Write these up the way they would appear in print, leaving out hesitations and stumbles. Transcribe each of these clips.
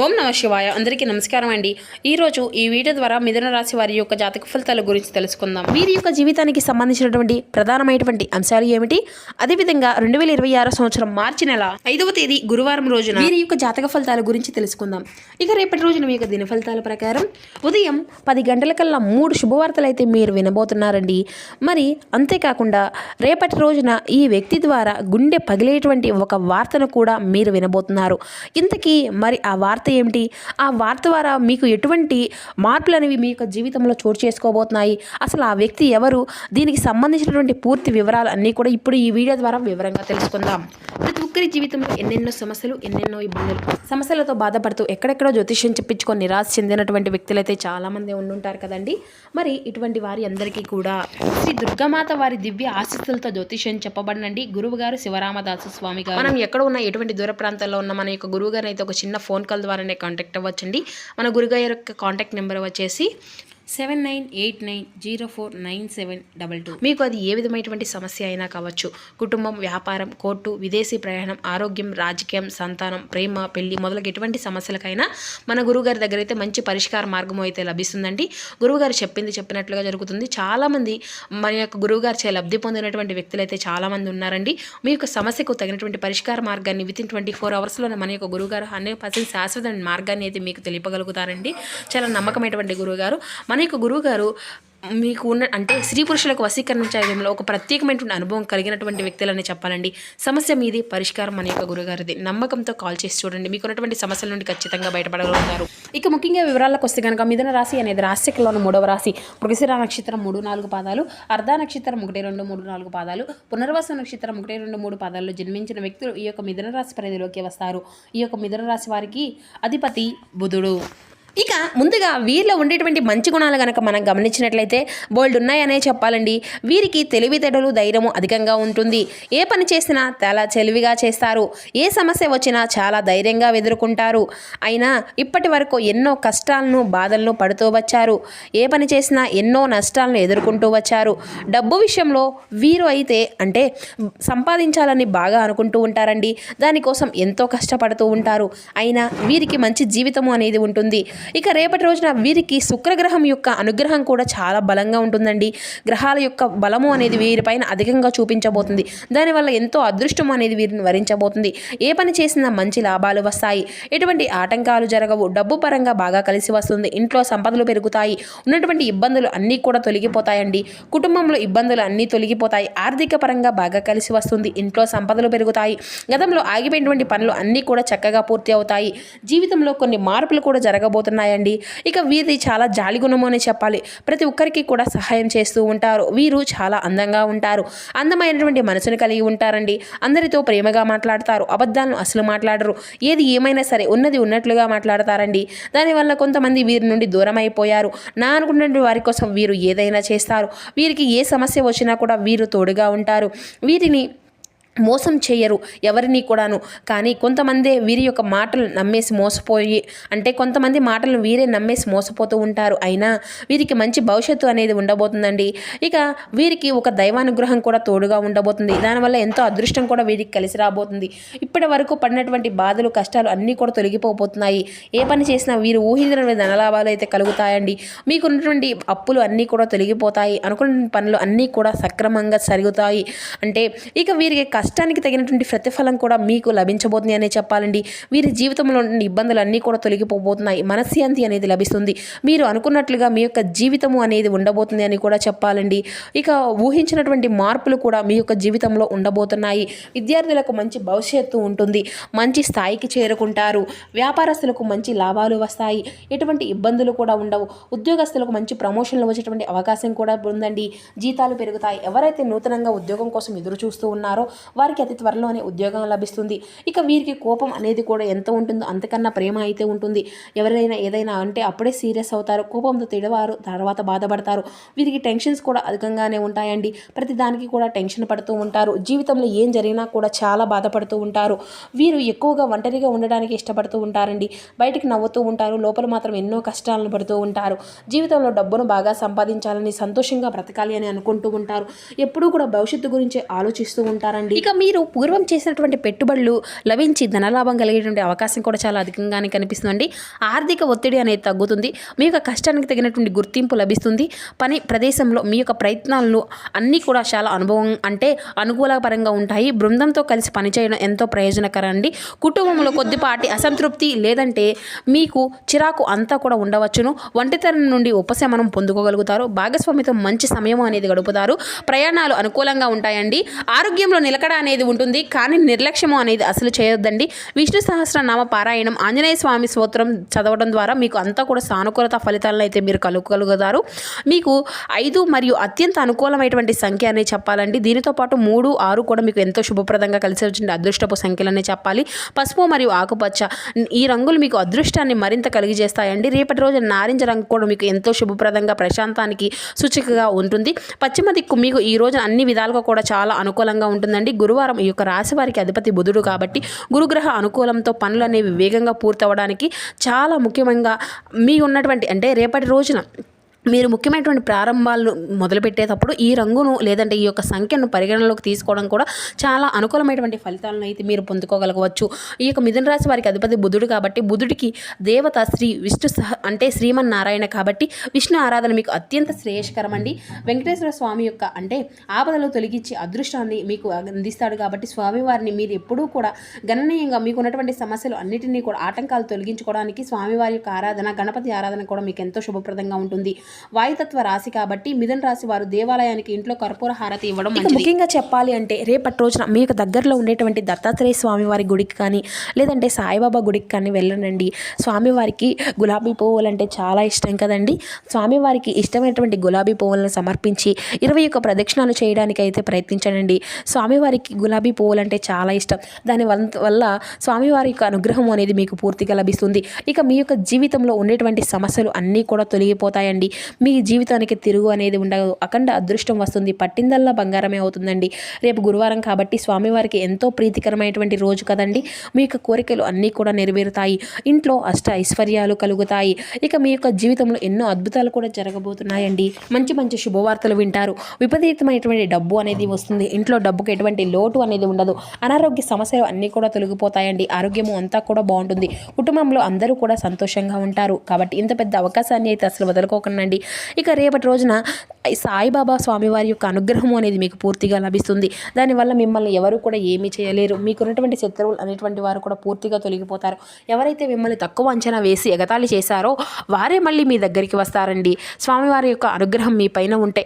ఓం నమ శివాయ. అందరికీ నమస్కారం అండి. ఈరోజు ఈ వీడియో ద్వారా మిథున రాశి వారి యొక్క జాతక ఫలితాల గురించి తెలుసుకుందాం. వీరి యొక్క జీవితానికి సంబంధించినటువంటి ప్రధానమైనటువంటి అంశాలు ఏమిటి, అదేవిధంగా 2026 సంవత్సరం మార్చి నెల 5వ తేదీ గురువారం రోజున వీరి యొక్క జాతక ఫలితాల గురించి తెలుసుకుందాం. ఇక రేపటి రోజున మీ యొక్క దిన ఫలితాల ప్రకారం ఉదయం 10 గంటలకల్లా 3 శుభవార్తలు అయితే మీరు వినబోతున్నారండి. మరి అంతేకాకుండా రేపటి రోజున ఈ వ్యక్తి ద్వారా గుండె పగిలేటువంటి ఒక వార్తను కూడా మీరు వినబోతున్నారు. ఇంతకీ మరి ఆ వార్త ఏమిటి, ఆ వార్త ద్వారా మీకు ఎటువంటి మార్పులు అనేవి మీ యొక్క జీవితంలో చోటు చేసుకోబోతున్నాయి, అసలు ఆ వ్యక్తి ఎవరు, దీనికి సంబంధించినటువంటి పూర్తి వివరాలు అన్నీ కూడా ఇప్పుడు ఈ వీడియో ద్వారా వివరంగా తెలుసుకుందాం. ప్రతి ఒక్కరి జీవితంలో ఎన్నెన్నో సమస్యలు, ఎన్నెన్నో ఇబ్బందులు, సమస్యలతో బాధపడుతూ ఎక్కడెక్కడో జ్యోతిష్యం చెప్పించుకొని నిరాశ చెందినటువంటి వ్యక్తులైతే చాలామంది ఉండుంటారు కదండి. మరి ఇటువంటి వారి అందరికీ కూడా శ్రీ దుర్గామాత వారి దివ్య ఆశీస్సులతో జ్యోతిష్యం చెప్పబడినండి గురువు గారు శివరామదాసు స్వామి గారు. మనం ఎక్కడ ఉన్న ఎటువంటి దూర ప్రాంతాల్లో ఉన్న మన యొక్క గురువు గారిని అయితే ఒక చిన్న ఫోన్ కాల్ ద్వారానే కాంటాక్ట్ అవ్వచ్చండి. మన గురుగారి యొక్క కాంటాక్ట్ నెంబర్ వచ్చేసి 7989049722. మీకు అది ఏ విధమైనటువంటి సమస్య అయినా కావచ్చు, కుటుంబం, వ్యాపారం, కోర్టు, విదేశీ ప్రయాణం, ఆరోగ్యం, రాజకీయం, సంతానం, ప్రేమ, పెళ్లి మొదలగు ఎటువంటి సమస్యలకైనా మన గురువుగారి దగ్గర అయితే మంచి పరిష్కార మార్గం అయితే లభిస్తుందండి. గురువుగారు చెప్పినట్లుగా జరుగుతుంది. చాలామంది మన యొక్క గురువుగారు చే లబ్ధి పొందినటువంటి వ్యక్తులు అయితే చాలామంది ఉన్నారండి. మీ యొక్క సమస్యకు తగినటువంటి పరిష్కార మార్గాన్ని వితిన్ 24 అవర్స్లోనే మన యొక్క గురువుగారు 100% శాశ్వత మార్గాన్ని అయితే మీకు తెలియగలుగుతారండి. చాలా నమ్మకమైనటువంటి గురువుగారు. మన యొక్క గురువుగారు మీకు ఉన్న అంటే స్త్రీ పురుషులకు వశీకరణ చేయడంలో ఒక ప్రత్యేకమైనటువంటి అనుభవం కలిగినటువంటి వ్యక్తులని చెప్పాలండి. సమస్య మీది, పరిష్కారం మన యొక్క గురుగారిది. నమ్మకంతో కాల్ చేసి చూడండి, మీకు ఉన్నటువంటి సమస్యల నుండి ఖచ్చితంగా బయటపడగలుగుతారు. ఇక ముఖ్యంగా వివరాలకు వస్తే కనుక మిథున రాశి అనేది రాశిలోని 3వ రాశి. మృగశిర నక్షత్రం 3-4 పాదాలు, అర్ధ నక్షత్రం 1-2-3-4 పాదాలు, పునర్వసు నక్షత్రం 1-2-3 పాదాల్లో జన్మించిన వ్యక్తులు ఈ యొక్క మిథున రాశి పరిధిలోకి వస్తారు. ఈ యొక్క మిథున రాశి వారికి అధిపతి బుధుడు. ఇక ముందుగా వీరిలో ఉండేటువంటి మంచి గుణాలు కనుక మనం గమనించినట్లయితే బోల్డ్ ఉన్నాయనే చెప్పాలండి. వీరికి తెలివితేటలు, ధైర్యము అధికంగా ఉంటుంది. ఏ పని చేసినా చాలా తెలివిగా చేస్తారు. ఏ సమస్య వచ్చినా చాలా ధైర్యంగా ఎదుర్కొంటారు. అయినా ఇప్పటి వరకు ఎన్నో కష్టాలను, బాధలను పడుతూ వచ్చారు. ఏ పని చేసినా ఎన్నో నష్టాలను ఎదుర్కొంటూ వచ్చారు. డబ్బు విషయంలో వీరు అయితే అంటే సంపాదించాలని బాగా అనుకుంటూ ఉంటారండి. దానికోసం ఎంతో కష్టపడుతూ ఉంటారు. అయినా వీరికి మంచి జీవితము అనేది ఉంటుంది. ఇక రేపటి రోజున వీరికి శుక్రగ్రహం యొక్క అనుగ్రహం కూడా చాలా బలంగా ఉంటుందండి. గ్రహాల యొక్క బలము అనేది వీరిపైన అధికంగా చూపించబోతుంది. దానివల్ల ఎంతో అదృష్టం అనేది వీరిని వరించబోతుంది. ఏ పని చేసినా మంచి లాభాలు వస్తాయి. ఎటువంటి ఆటంకాలు జరగవు. డబ్బు పరంగా బాగా కలిసి వస్తుంది. ఇంట్లో సంపదలు పెరుగుతాయి. ఉన్నటువంటి ఇబ్బందులు అన్నీ కూడా తొలగిపోతాయండి. కుటుంబంలో ఇబ్బందులు అన్నీ తొలగిపోతాయి. ఆర్థిక పరంగా బాగా కలిసి వస్తుంది. ఇంట్లో సంపదలు పెరుగుతాయి. గతంలో ఆగిపోయినటువంటి పనులు అన్నీ కూడా చక్కగా పూర్తి అవుతాయి. జీవితంలో కొన్ని మార్పులు కూడా జరగబోతున్నాయండి. ఇక వీరిది చాలా జాలి గుణము అని చెప్పాలి. ప్రతి ఒక్కరికి కూడా సహాయం చేస్తూ ఉంటారు. వీరు చాలా అందంగా ఉంటారు. అందమైనటువంటి మనసును కలిగి ఉంటారండి. అందరితో ప్రేమగా మాట్లాడతారు. అబద్ధాలను అసలు మాట్లాడరు. ఏది ఏమైనా సరే ఉన్నది ఉన్నట్లుగా మాట్లాడతారండి. దానివల్ల కొంతమంది వీరి నుండి దూరం అయిపోయారు. నా అనుకున్నటువంటి వారి కోసం వీరు ఏదైనా చేస్తారు. వీరికి ఏ సమస్య వచ్చినా కూడా వీరు తోడుగా ఉంటారు. వీరిని మోసం చేయరు ఎవరిని కూడాను. కానీ కొంతమంది వీరి యొక్క మాటలు నమ్మేసి మోసపోయి అంటే కొంతమంది మాటలను వీరే నమ్మేసి మోసపోతూ ఉంటారు. అయినా వీరికి మంచి భవిష్యత్తు అనేది ఉండబోతుందండి. ఇక వీరికి ఒక దైవానుగ్రహం కూడా తోడుగా ఉండబోతుంది. దానివల్ల ఎంతో అదృష్టం కూడా వీరికి కలిసి రాబోతుంది. ఇప్పటి వరకు పడినటువంటి బాధలు, కష్టాలు అన్నీ కూడా తొలగిపోతున్నాయి. ఏ పని చేసినా వీరు ఊహించిన ధనలాభాలు అయితే కలుగుతాయండి. మీకున్నటువంటి అప్పులు అన్నీ కూడా తొలగిపోతాయి. అనుకున్న పనులు అన్నీ కూడా సక్రమంగా జరుగుతాయి. అంటే ఇక వీరికి కష్టానికి తగినటువంటి ప్రతిఫలం కూడా మీకు లభించబోతుంది అనే చెప్పాలండి. వీరి జీవితంలో ఇబ్బందులు అన్నీ కూడా తొలగిపోబోతున్నాయి. మనశ్శాంతి అనేది లభిస్తుంది. మీరు అనుకున్నట్లుగా మీ యొక్క జీవితము అనేది ఉండబోతుంది అని కూడా చెప్పాలండి. ఇక ఊహించినటువంటి మార్పులు కూడా మీ యొక్క జీవితంలో ఉండబోతున్నాయి. విద్యార్థులకు మంచి భవిష్యత్తు ఉంటుంది. మంచి స్థాయికి చేరుకుంటారు. వ్యాపారస్తులకు మంచి లాభాలు వస్తాయి. ఎటువంటి ఇబ్బందులు కూడా ఉండవు. ఉద్యోగస్తులకు మంచి ప్రమోషన్లు వచ్చేటువంటి అవకాశం కూడా ఉందండి. జీతాలు పెరుగుతాయి. ఎవరైతే నూతనంగా ఉద్యోగం కోసం ఎదురు చూస్తూ ఉన్నారో వారికి అతి త్వరలోనే ఉద్యోగం లభిస్తుంది. ఇక వీరికి కోపం అనేది కూడా ఎంత ఉంటుందో అంతకన్నా ప్రేమ అయితే ఉంటుంది. ఎవరైనా ఏదైనా అంటే అప్పుడే సీరియస్ అవుతారు. కోపంతో తిడవారు, తర్వాత బాధపడతారు. వీరికి టెన్షన్స్ కూడా అధికంగానే ఉంటాయండి. ప్రతి దానికి కూడా టెన్షన్ పడుతూ ఉంటారు. జీవితంలో ఏం జరిగినా కూడా చాలా బాధపడుతూ ఉంటారు. వీరు ఎక్కువగా ఒంటరిగా ఉండడానికి ఇష్టపడుతూ ఉంటారండి. బయటికి నవ్వుతూ ఉంటారు. లోపల మాత్రం ఎన్నో కష్టాలను పడుతూ ఉంటారు. జీవితంలో డబ్బును బాగా సంపాదించాలని, సంతోషంగా బ్రతకాలి అని అనుకుంటూ ఉంటారు. ఎప్పుడూ కూడా భవిష్యత్తు గురించి ఆలోచిస్తూ ఉంటారండి. ఇక మీరు పూర్వం చేసినటువంటి పెట్టుబడులు లభించి ధనలాభం కలిగేటువంటి అవకాశం కూడా చాలా అధికంగానే కనిపిస్తుందండి. ఆర్థిక ఒత్తిడి అనేది తగ్గుతుంది. మీ యొక్క కష్టానికి తగినటువంటి గుర్తింపు లభిస్తుంది. పని ప్రదేశంలో మీ యొక్క ప్రయత్నాలను అన్నీ కూడా చాలా అనుకూలపరంగా ఉంటాయి. బృందంతో కలిసి పనిచేయడం ఎంతో ప్రయోజనకరం అండి. కుటుంబంలో కొద్దిపాటి అసంతృప్తి లేదంటే మీకు చిరాకు అంతా కూడా ఉండవచ్చును. ఒంటరితనం నుండి ఉపశమనం పొందుకోగలుగుతారు. భాగస్వామితో మంచి సమయం అనేది గడుపుతారు. ప్రయాణాలు అనుకూలంగా ఉంటాయండి. ఆరోగ్యంలో నిలకడ అనేది ఉంటుంది, కానీ నిర్లక్ష్యము అనేది అసలు చేయొద్దండి. విష్ణు సహస్రనామ పారాయణం, ఆంజనేయ స్వామి స్తోత్రం చదవడం ద్వారా మీకు అంతా కూడా సానుకూలత ఫలితాలను అయితే మీరు కలుగుతారు. మీకు 5 మరియు అత్యంత అనుకూలమైనటువంటి సంఖ్య అనేది చెప్పాలండి. దీనితో పాటు 3, 6 కూడా మీకు ఎంతో శుభప్రదంగా కలిసి వచ్చిన అదృష్టపు సంఖ్యలనే చెప్పాలి. పసుపు మరియు ఆకుపచ్చ ఈ రంగులు మీకు అదృష్టాన్ని మరింత కలిగజేస్తాయండి. రేపటి రోజు నారింజ రంగు కూడా మీకు ఎంతో శుభప్రదంగా ప్రశాంతానికి సూచికగా ఉంటుంది. పశ్చిమ దిక్కు మీకు ఈ రోజు అన్ని విధాలుగా కూడా చాలా అనుకూలంగా ఉంటుందండి. గురువారం ఈ యొక్క రాశి వారికి అధిపతి బుధుడు కాబట్టి గురుగ్రహ అనుకూలంతో పనులు అనేవి వేగంగా పూర్తవడానికి చాలా ముఖ్యంగా మీ ఉన్నటువంటి రేపటి రోజున మీరు ముఖ్యమైనటువంటి ప్రారంభాలను మొదలుపెట్టేటప్పుడు ఈ రంగును లేదంటే ఈ యొక్క సంఖ్యను పరిగణలోకి తీసుకోవడం కూడా చాలా అనుకూలమైనటువంటి ఫలితాలను అయితే మీరు పొందుకోగలగవచ్చు. ఈ యొక్క మిథున రాశి వారికి అధిపతి బుధుడు కాబట్టి బుధుడికి దేవత శ్రీ విష్ణు శ్రీమన్నారాయణ కాబట్టి విష్ణు ఆరాధన మీకు అత్యంత శ్రేయస్కరం అండి. వెంకటేశ్వర స్వామి యొక్క ఆపదలు తొలగించి అదృష్టాన్ని మీకు అందిస్తాడు కాబట్టి స్వామివారిని మీరు ఎప్పుడూ కూడా గణనీయంగా మీకు ఉన్నటువంటి సమస్యలు అన్నిటినీ కూడా ఆటంకాలు తొలగించుకోవడానికి స్వామివారి యొక్క ఆరాధన, గణపతి ఆరాధన కూడా మీకు ఎంతో శుభప్రదంగా ఉంటుంది. వాయుతత్వ రాశి కాబట్టి మిథున రాశి వారు దేవాలయానికి ఇంట్లో కర్పూర హారతి ఇవ్వడం మంచిది. ముఖ్యంగా చెప్పాలి అంటే రేపటి రోజున మీకు దగ్గరలో ఉండేటువంటి దత్తాత్రేయ స్వామివారి గుడికి కానీ లేదంటే సాయిబాబా గుడికి కానీ వెళ్ళనండి. స్వామివారికి గులాబీ పువ్వులు అంటే చాలా ఇష్టం కదండి. స్వామివారికి ఇష్టమైనటువంటి గులాబీ పువ్వులను సమర్పించి 21 ప్రదక్షిణాలు చేయడానికి అయితే ప్రయత్నించండి. స్వామివారికి గులాబీ పువ్వులు అంటే చాలా ఇష్టం. దాని వల్ల స్వామివారి యొక్క అనుగ్రహం అనేది మీకు పూర్తిగా లభిస్తుంది. ఇక మీ యొక్క జీవితంలో ఉండేటువంటి సమస్యలు అన్నీ కూడా తొలగిపోతాయండి. మీ జీవితానికి తిరుగు అనేది ఉండదు. అఖండ అదృష్టం వస్తుంది. పట్టిందల్లా బంగారమే అవుతుందండి. రేపు గురువారం కాబట్టి స్వామివారికి ఎంతో ప్రీతికరమైనటువంటి రోజు కదండి. మీ యొక్క కోరికలు అన్నీ కూడా నెరవేరుతాయి. ఇంట్లో అష్ట ఐశ్వర్యాలు కలుగుతాయి. ఇక మీ యొక్క జీవితంలో ఎన్నో అద్భుతాలు కూడా జరగబోతున్నాయండి. మంచి మంచి శుభవార్తలు వింటారు. విపరీతమైనటువంటి డబ్బు అనేది వస్తుంది. ఇంట్లో డబ్బుకు ఎటువంటి లోటు అనేది ఉండదు. అనారోగ్య సమస్యలు అన్నీ కూడా తొలగిపోతాయండి. ఆరోగ్యము అంతా కూడా బాగుంటుంది. కుటుంబంలో అందరూ కూడా సంతోషంగా ఉంటారు. కాబట్టి ఇంత పెద్ద అవకాశాన్ని అయితే అసలు వదులుకోకండి. ఇక రేపటి రోజున సాయిబాబా స్వామివారి యొక్క అనుగ్రహం అనేది మీకు పూర్తిగా లభిస్తుంది. దానివల్ల మిమ్మల్ని ఎవరు కూడా ఏమీ చేయలేరు. మీకున్నటువంటి శత్రువులు అనేటువంటి వారు కూడా పూర్తిగా తొలగిపోతారు. ఎవరైతే మిమ్మల్ని తక్కువ అంచనా వేసి ఎగతాళి చేశారో వారే మళ్ళీ మీ దగ్గరికి వస్తారండి. స్వామివారి యొక్క అనుగ్రహం మీ పైన ఉంటే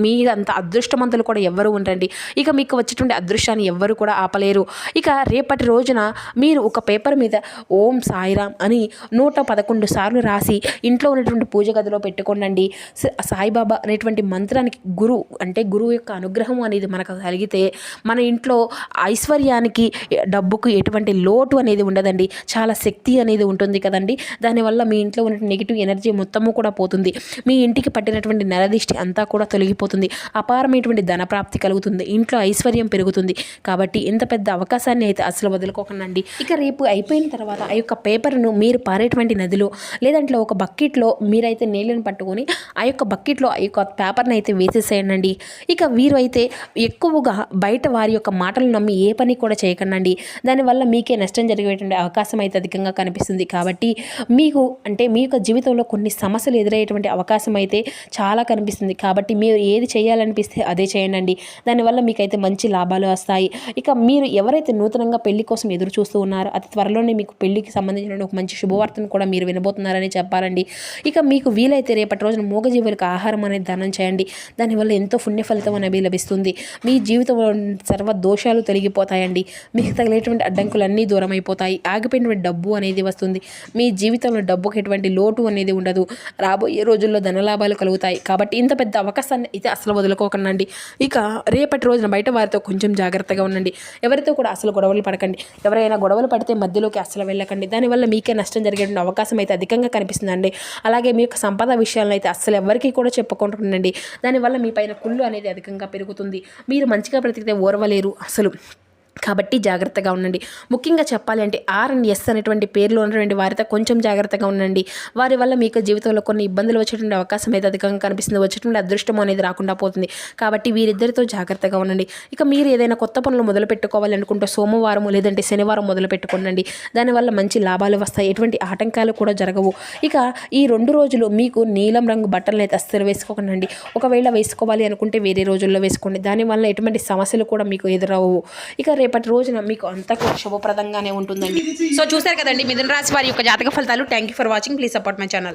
మీ అంత అదృష్టవంతులు కూడా ఎవ్వరు ఉండరండి. ఇక మీకు వచ్చేటువంటి అదృష్టాన్ని ఎవ్వరు కూడా ఆపలేరు. ఇక రేపటి రోజున మీరు ఒక పేపర్ మీద ఓం సాయిరామ్ అని 111 సార్లు రాసి ఇంట్లో ఉన్నటువంటి పూజ గదిలో పెట్టుకోండి. సాయిబాబా అనేటువంటి మంత్రానికి గురువు యొక్క అనుగ్రహం అనేది మనకు కలిగితే మన ఇంట్లో ఐశ్వర్యానికి, డబ్బుకు ఎటువంటి లోటు అనేది ఉండదండి. చాలా శక్తి అనేది ఉంటుంది కదండి. దానివల్ల మీ ఇంట్లో ఉన్న నెగిటివ్ ఎనర్జీ మొత్తము కూడా పోతుంది. మీ ఇంటికి పట్టినటువంటి నరదిష్టి అంతా కూడా తొలగిపోతుంది. అపారమైనటువంటి ధనప్రాప్తి కలుగుతుంది. ఇంట్లో ఐశ్వర్యం పెరుగుతుంది. కాబట్టి ఇంత పెద్ద అవకాశాన్ని అయితే అసలు వదులుకోకండి. ఇక రేపు అయిపోయిన తర్వాత ఆ యొక్క పేపర్ను మీరు పారేటువంటి నదిలో లేదంటే ఒక బకెట్లో మీరైతే నీళ్ళని పట్టుకొని ఆ యొక్క బకెట్లో ఆ యొక్క పేపర్ని అయితే వేసేసేయండి. ఇక వీరు అయితే ఎక్కువగా బయట వారి యొక్క మాటలు నమ్మి ఏ పని కూడా చేయకండి. దానివల్ల మీకే నష్టం జరిగేటువంటి అవకాశం అయితే అధికంగా కనిపిస్తుంది. కాబట్టి మీ యొక్క జీవితంలో కొన్ని సమస్యలు ఎదురయ్యేటువంటి అవకాశం అయితే చాలా కనిపిస్తుంది. కాబట్టి మీరు ఏది చేయాలనిపిస్తే అదే చేయండి. దానివల్ల మీకైతే మంచి లాభాలు వస్తాయి. ఇక మీరు ఎవరైతే నూతనంగా పెళ్లి కోసం ఎదురు చూస్తూ ఉన్నారో అతి త్వరలోనే మీకు పెళ్లికి సంబంధించిన ఒక మంచి శుభవార్తను కూడా మీరు వినబోతున్నారని చెప్పాలండి. ఇక మీకు వీలైతే రేపటి రోజున మూగజీవులకు ఆహారం అనేది దానం చేయండి. దానివల్ల ఎంతో పుణ్య ఫలితం అనేది లభిస్తుంది. మీ జీవితంలో సర్వ దోషాలు తొలగిపోతాయండి. మీకు తగిలేటువంటి అడ్డంకులన్నీ దూరం అయిపోతాయి. ఆగిపోయినటువంటి డబ్బు అనేది వస్తుంది. మీ జీవితంలో డబ్బుకి ఎటువంటి లోటు అనేది ఉండదు. రాబోయే రోజుల్లో ధనలాభాలు కలుగుతాయి. కాబట్టి ఇంత పెద్ద అవకాశాన్ని అయితే అసలు వదులుకోకండి. ఇక రేపటి రోజున బయట వారితో కొంచెం జాగ్రత్తగా ఉండండి. ఎవరితో కూడా అసలు గొడవలు పడకండి. ఎవరైనా గొడవలు పడితే మధ్యలోకి అసలు వెళ్ళకండి. దానివల్ల మీకే నష్టం జరిగేటువంటి అవకాశం అయితే అధికంగా కనిపిస్తుందండి. అలాగే మీ యొక్క సంపద విషయాలను అయితే అస్సలు ఎవరికి కూడా చెప్పుకుంటుండండి. దానివల్ల మీ పైన కుళ్ళు అనేది అధికంగా పెరుగుతుంది. మీరు మంచిగా బ్రతికితే ఓర్వలేరు. అసలు కాబట్టి జాగ్రత్తగా ఉండండి. ముఖ్యంగా చెప్పాలి అంటే ఆర్ అండ్ ఎస్ అనేటువంటి పేర్లు ఉన్నటువంటి వారితో కొంచెం జాగ్రత్తగా ఉండండి. వారి వల్ల మీకు జీవితంలో కొన్ని ఇబ్బందులు వచ్చేటువంటి అవకాశం అయితే అధికంగా కనిపిస్తుంది. వచ్చేటువంటి అదృష్టం అనేది రాకుండా పోతుంది. కాబట్టి వీరిద్దరితో జాగ్రత్తగా ఉండండి. ఇక మీరు ఏదైనా కొత్త పనులు మొదలు పెట్టుకోవాలి అనుకుంటే సోమవారం లేదంటే శనివారం మొదలు పెట్టుకోండి. దానివల్ల మంచి లాభాలు వస్తాయి. ఎటువంటి ఆటంకాలు కూడా జరగవు. ఇక ఈ 2 రోజులు మీకు నీలం రంగు బట్టలు అయితే అస్సలు వేసుకోకండి. ఒకవేళ వేసుకోవాలి అనుకుంటే వేరే రోజుల్లో వేసుకోండి. దానివల్ల ఎటువంటి సమస్యలు కూడా మీకు ఎదురవు. ఇక రేపటి రోజున మీకు అంతా కూడా శుభప్రదంగానే ఉంటుందండి. సో చూసారు కదండి మిథున రాశి వారి యొక్క జాతక ఫలితాలు. Thank you for watching. Please support my channel.